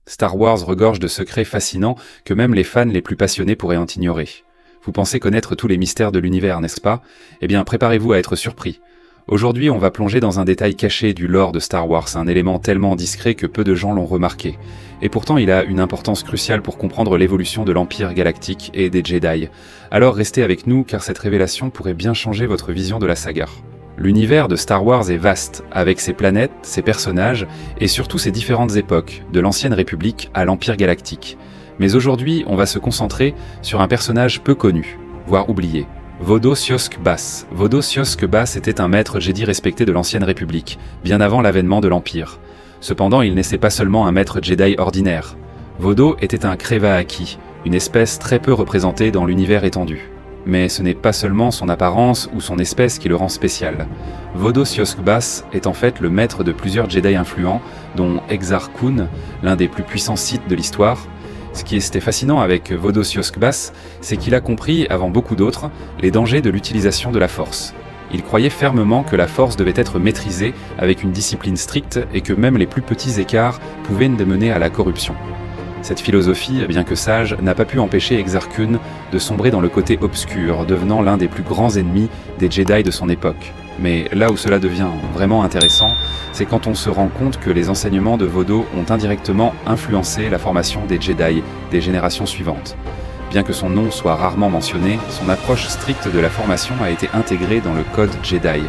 Star Wars regorge de secrets fascinants que même les fans les plus passionnés pourraient en ignorer. Vous pensez connaître tous les mystères de l'univers, n'est-ce pas? Eh bien, préparez-vous à être surpris. Aujourd'hui, on va plonger dans un détail caché du lore de Star Wars, un élément tellement discret que peu de gens l'ont remarqué. Et pourtant, il a une importance cruciale pour comprendre l'évolution de l'Empire galactique et des Jedi. Alors restez avec nous, car cette révélation pourrait bien changer votre vision de la saga. L'univers de Star Wars est vaste, avec ses planètes, ses personnages, et surtout ses différentes époques, de l'Ancienne République à l'Empire galactique. Mais aujourd'hui, on va se concentrer sur un personnage peu connu, voire oublié. Vodo Siosk Bass. Vodo Siosk Bass était un maître Jedi respecté de l'Ancienne République, bien avant l'avènement de l'Empire. Cependant, il n'était pas seulement un maître Jedi ordinaire. Vodo était un Creva-Aki, une espèce très peu représentée dans l'univers étendu. Mais ce n'est pas seulement son apparence ou son espèce qui le rend spécial. Vodo Siosk Bass est en fait le maître de plusieurs Jedi influents, dont Exar Kun, l'un des plus puissants Sith de l'histoire. Ce qui était fascinant avec Vodo Siosk Bass, c'est qu'il a compris, avant beaucoup d'autres, les dangers de l'utilisation de la Force. Il croyait fermement que la Force devait être maîtrisée avec une discipline stricte et que même les plus petits écarts pouvaient mener à la corruption. Cette philosophie, bien que sage, n'a pas pu empêcher Exar Kun de sombrer dans le côté obscur, devenant l'un des plus grands ennemis des Jedi de son époque. Mais là où cela devient vraiment intéressant, c'est quand on se rend compte que les enseignements de Vodo ont indirectement influencé la formation des Jedi des générations suivantes. Bien que son nom soit rarement mentionné, son approche stricte de la formation a été intégrée dans le code Jedi,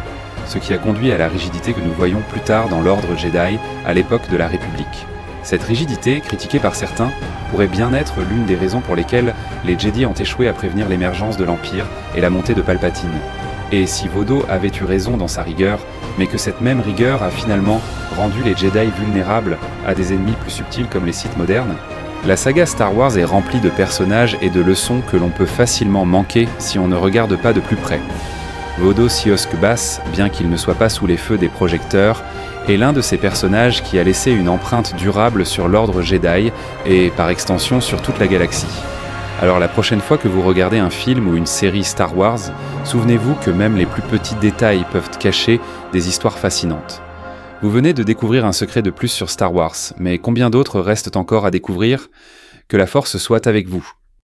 ce qui a conduit à la rigidité que nous voyons plus tard dans l'ordre Jedi à l'époque de la République. Cette rigidité, critiquée par certains, pourrait bien être l'une des raisons pour lesquelles les Jedi ont échoué à prévenir l'émergence de l'Empire et la montée de Palpatine. Et si Vodo avait eu raison dans sa rigueur, mais que cette même rigueur a finalement rendu les Jedi vulnérables à des ennemis plus subtils comme les Sith modernes? La saga Star Wars est remplie de personnages et de leçons que l'on peut facilement manquer si on ne regarde pas de plus près. Vodo Siosk Bass, bien qu'il ne soit pas sous les feux des projecteurs, est l'un de ces personnages qui a laissé une empreinte durable sur l'ordre Jedi et, par extension, sur toute la galaxie. Alors la prochaine fois que vous regardez un film ou une série Star Wars, souvenez-vous que même les plus petits détails peuvent cacher des histoires fascinantes. Vous venez de découvrir un secret de plus sur Star Wars, mais combien d'autres restent encore à découvrir? Que la Force soit avec vous.